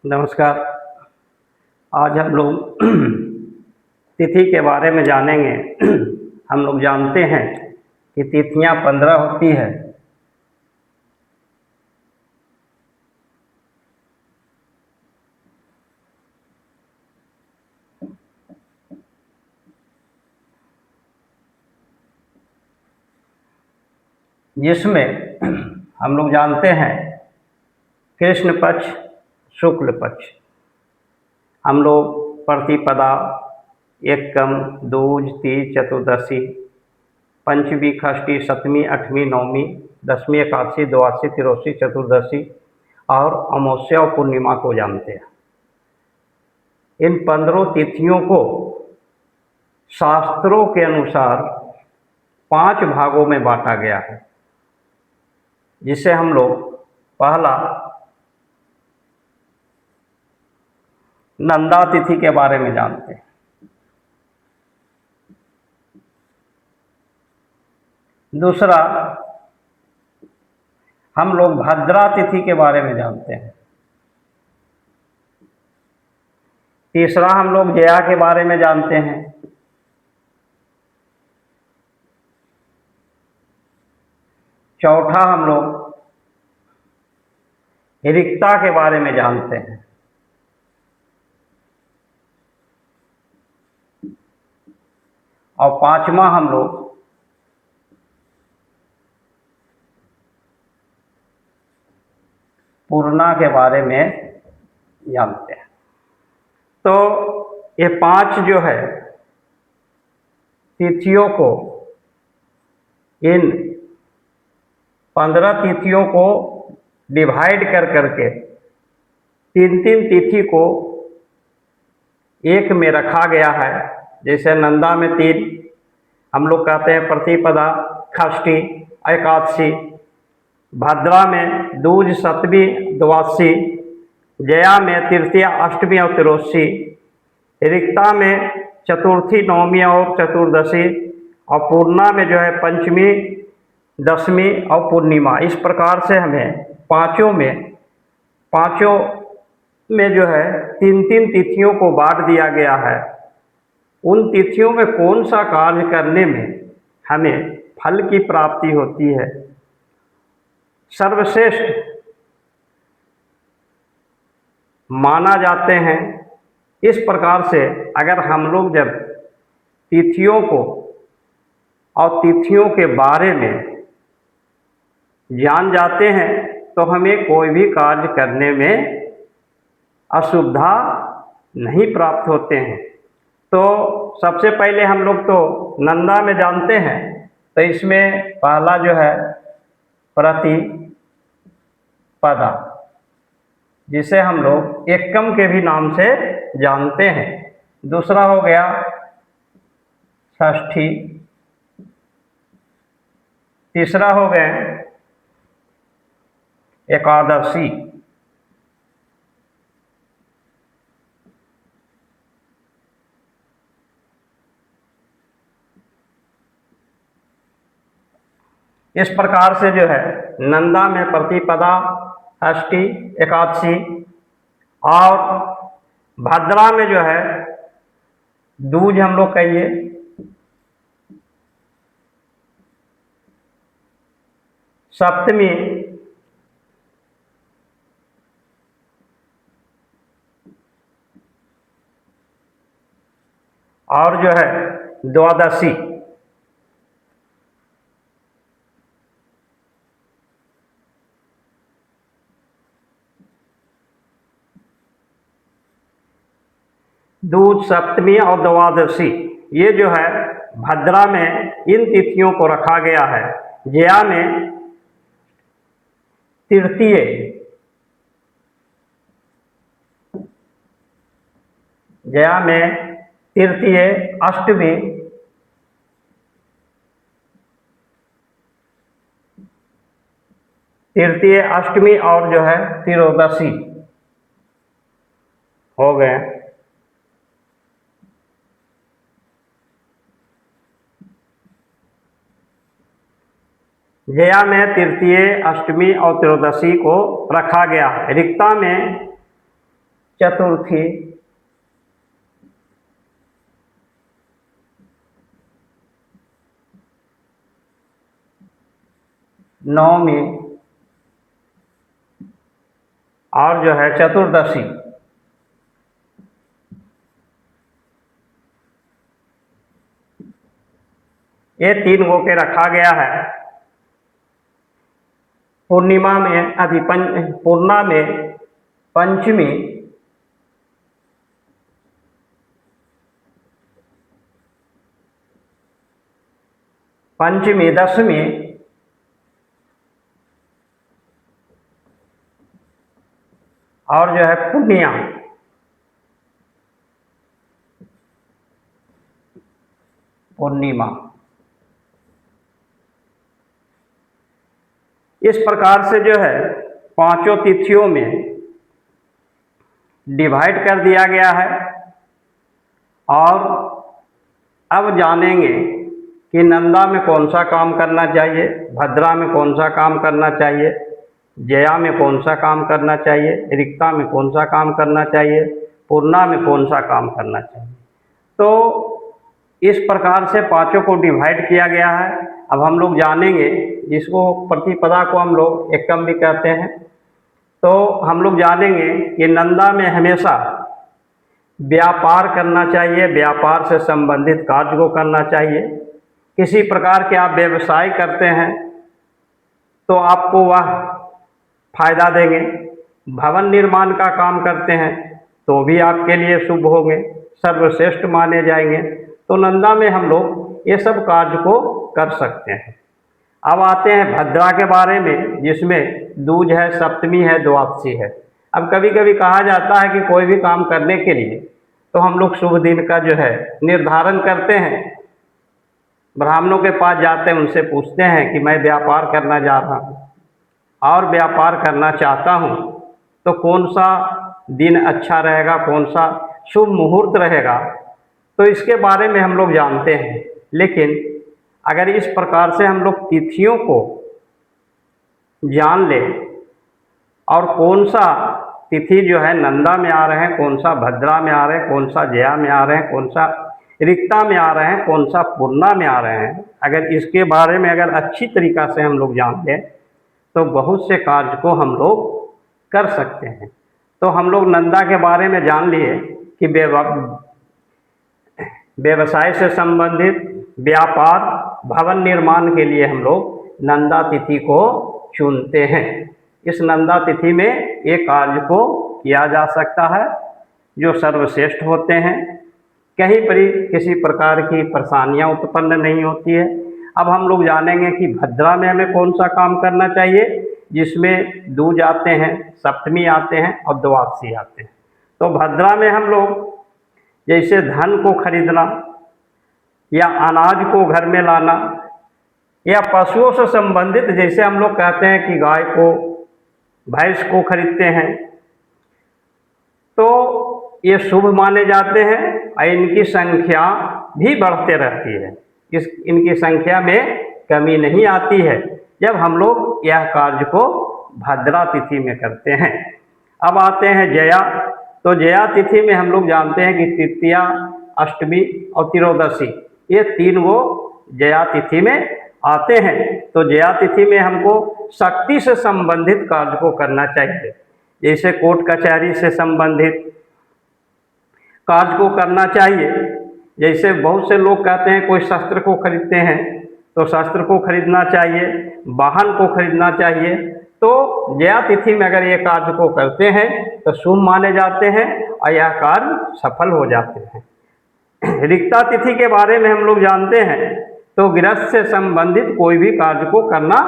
नमस्कार। आज हम लोग तिथि के बारे में जानेंगे। हम लोग जानते हैं कि तिथियां 15 होती है। जिसमें हम लोग जानते हैं कृष्ण पक्ष, शुक्ल पक्ष। हम लोग प्रतिपदा, एकम, दूज, तीज, चतुर्दशी, पंचमी, षष्ठी, सप्तमी, अष्टमी, नवमी, दसवीं, एकादशी, द्वादशी, त्रयोदशी, चतुर्दशी और अमावस्या और पूर्णिमा को जानते हैं। इन 15 तिथियों को शास्त्रों के अनुसार 5 भागों में बांटा गया है, जिसे हम लोग पहला नंदा तिथि के बारे में जानते हैं। दूसरा हम लोग भद्रा तिथि के बारे में जानते हैं। तीसरा हम लोग जया के बारे में जानते हैं। चौथा हम लोग रिक्ता के बारे में जानते हैं। और पांचवा हम लोग पूर्णा के बारे में जानते हैं। तो ये 5 जो है तिथियों को, इन 15 तिथियों को डिवाइड कर करके 3-3 तिथि को एक में रखा गया है। जैसे नंदा में 3 हम लोग कहते हैं, प्रतिपदा, षष्ठी, एकादशी। भद्रा में दूज, सप्तमी, द्वादशी। जया में तृतीय, अष्टमी और त्रयोदशी। रिक्ता में चतुर्थी, नवमी और चतुर्दशी। और पूर्णा में जो है पंचमी, दसवीं और पूर्णिमा। इस प्रकार से हमें पाँचों में जो है 3-3 तिथियों को बांट दिया गया है। उन तिथियों में कौन सा कार्य करने में हमें फल की प्राप्ति होती है, सर्वश्रेष्ठ माना जाते हैं। इस प्रकार से अगर हम लोग जब तिथियों को और तिथियों के बारे में जान जाते हैं तो हमें कोई भी कार्य करने में असुविधा नहीं प्राप्त होते हैं। तो सबसे पहले हम लोग तो नंदा में जानते हैं। तो इसमें पहला जो है प्रतिपदा, जिसे हम लोग एकम के भी नाम से जानते हैं। दूसरा हो गया षष्ठी। तीसरा हो गए एकादशी। इस प्रकार से जो है नंदा में प्रतिपदा, षष्ठी, एकादशी। और भद्रा में जो है दूज हम लोग कहिए, सप्तमी, और जो है द्वादशी। दूज, सप्तमी और द्वादशी, ये जो है भद्रा में इन तिथियों को रखा गया है। जया में तृतीय, जया में तृतीय, अष्टमी, तृतीय, अष्टमी और जो है त्रयोदशी हो गए। जया में तृतीय, अष्टमी और त्रयोदशी को रखा गया है। रिक्ता में चतुर्थी, नवमी और जो है चतुर्दशी। ये 3 गो के रखा गया है। पूर्णिमा में पूर्णा में पंचमी, दशमी और जो है पूर्णिया। पूर्णिमा इस प्रकार से जो है पांचों तिथियों में डिवाइड कर दिया गया है। और अब जानेंगे कि नंदा में कौन सा काम करना चाहिए, भद्रा में कौन सा काम करना चाहिए, जया में कौन सा काम करना चाहिए, रिक्ता में कौन सा काम करना चाहिए, पूर्णा में कौन सा काम करना चाहिए। तो इस प्रकार से पांचों को डिवाइड किया गया है। अब हम लोग जानेंगे, जिसको प्रतिपदा को हम लोग एकम भी कहते हैं। तो हम लोग जानेंगे कि नंदा में हमेशा व्यापार करना चाहिए, व्यापार से संबंधित कार्य को करना चाहिए। किसी प्रकार के आप व्यवसाय करते हैं तो आपको वह फायदा देंगे। भवन निर्माण का काम करते हैं तो भी आपके लिए शुभ होंगे, सर्वश्रेष्ठ माने जाएंगे। तो नंदा में हम लोग ये सब कार्य को कर सकते हैं। अब आते हैं भद्रा के बारे में, जिसमें दूज है, सप्तमी है, द्वादशी है। अब कभी कभी कहा जाता है कि कोई भी काम करने के लिए तो हम लोग शुभ दिन का जो है निर्धारण करते हैं। ब्राह्मणों के पास जाते हैं, उनसे पूछते हैं कि मैं व्यापार करना जा रहा हूँ और व्यापार करना चाहता हूँ, तो कौन सा दिन अच्छा रहेगा, कौन सा शुभ मुहूर्त रहेगा। तो इसके बारे में हम लोग जानते हैं। लेकिन अगर इस प्रकार से हम लोग तिथियों को जान लें और कौन सा तिथि जो है नंदा में आ रहे हैं, कौन सा भद्रा में आ रहे हैं, कौन सा जया में आ रहे हैं, कौन सा रिक्ता में आ रहे हैं, कौन सा पूर्णा में आ रहे हैं, अगर इसके बारे में अगर अच्छी तरीक़ा से हम लोग जान लें तो बहुत से कार्य को हम लोग कर सकते हैं। तो हम लोग नंदा के बारे में जान लिए कि व्यवसाय से संबंधित व्यापार, भवन निर्माण के लिए हम लोग नंदा तिथि को चुनते हैं। इस नंदा तिथि में एक कार्य को किया जा सकता है जो सर्वश्रेष्ठ होते हैं। कहीं पर किसी प्रकार की परेशानियां उत्पन्न नहीं होती है। अब हम लोग जानेंगे कि भद्रा में हमें कौन सा काम करना चाहिए, जिसमें दूज आते हैं, सप्तमी आते हैं और द्वादशी आते हैं। तो भद्रा में हम लोग जैसे धन को खरीदना या अनाज को घर में लाना या पशुओं से संबंधित, जैसे हम लोग कहते हैं कि गाय को, भैंस को खरीदते हैं, तो ये शुभ माने जाते हैं और इनकी संख्या भी बढ़ते रहती है। इनकी संख्या में कमी नहीं आती है जब हम लोग यह कार्य को भद्रा तिथि में करते हैं। अब आते हैं जया। तो जया तिथि में हम लोग जानते हैं कि तृतीया, अष्टमी और त्रयोदशी, ये 3 वो जया तिथि में आते हैं। तो जया तिथि में हमको शक्ति से संबंधित कार्य को करना चाहिए, जैसे कोर्ट कचहरी से संबंधित कार्य को करना चाहिए। जैसे बहुत से लोग कहते हैं कोई शस्त्र को खरीदते हैं तो शस्त्र को खरीदना चाहिए, वाहन को खरीदना चाहिए। तो जया तिथि में अगर ये कार्य को करते हैं तो शुभ माने जाते हैं और यह कार्य सफल हो जाते हैं। रिक्ता तिथि के बारे में हम लोग जानते हैं, तो गृहस्थ से संबंधित कोई भी कार्य को करना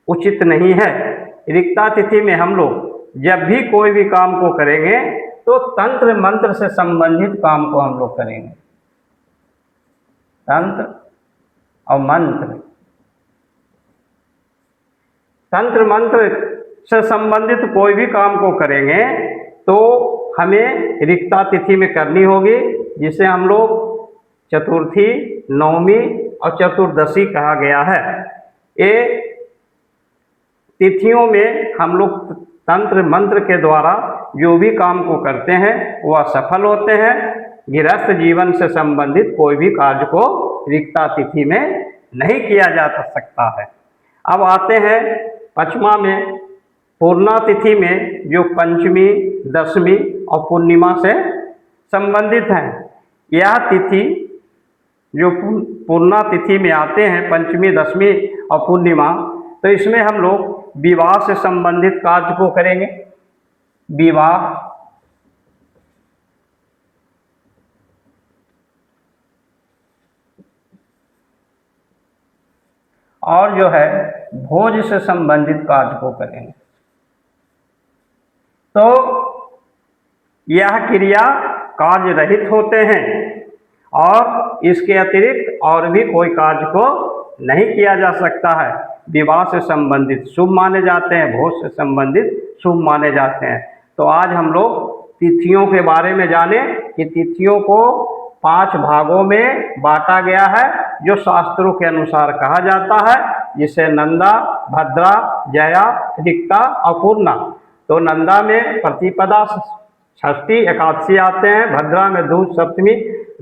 उचित नहीं है। रिक्ता तिथि में हम लोग जब भी कोई भी काम को करेंगे तो तंत्र मंत्र से संबंधित काम को हम लोग करेंगे। तंत्र और मंत्र, तंत्र मंत्र से संबंधित कोई भी काम को करेंगे तो हमें रिक्ता तिथि में करनी होगी, जिसे हम लोग चतुर्थी, नवमी और चतुर्दशी कहा गया है। ये तिथियों में हम लोग तंत्र मंत्र के द्वारा जो भी काम को करते हैं वह सफल होते हैं। गृहस्थ जीवन से संबंधित कोई भी कार्य को रिक्ता तिथि में नहीं किया जा सकता है। अब आते हैं पंचमा में, पूर्णा तिथि में, जो पंचमी, दशमी और पूर्णिमा से संबंधित है। यह तिथि जो पूर्णा तिथि में आते हैं, पंचमी, दशमी और पूर्णिमा, तो इसमें हम लोग विवाह से संबंधित कार्य को करेंगे। विवाह, और जो है भोज से संबंधित कार्य को करेंगे। तो यह क्रिया कार्य रहित होते हैं और इसके अतिरिक्त और भी कोई कार्य को नहीं किया जा सकता है। विवाह से संबंधित शुभ माने जाते हैं, भोज से संबंधित शुभ माने जाते हैं। तो आज हम लोग तिथियों के बारे में जाने कि तिथियों को 5 भागों में बांटा गया है, जो शास्त्रों के अनुसार कहा जाता है, जिसे नंदा, भद्रा, जया, रिक्ता और पूर्णा। तो नंदा में प्रतिपदा, षष्ठी, एकादशी आते हैं, भद्रा में दूज, सप्तमी,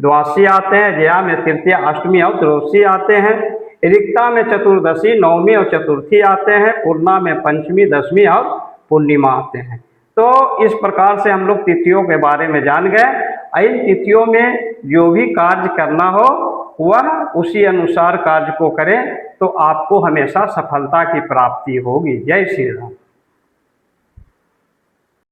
द्वादशी आते हैं, जया में तृतीया, अष्टमी और त्रयोदशी आते हैं, रिक्ता में चतुर्दशी, नवमी और चतुर्थी आते हैं, पूर्णा में पंचमी, दशमी और पूर्णिमा आते हैं। तो इस प्रकार से हम लोग तिथियों के बारे में जान गए। इन तिथियों में जो भी कार्य करना हो वह उसी अनुसार कार्य को करें, तो आपको हमेशा सफलता की प्राप्ति होगी। जय श्री राम।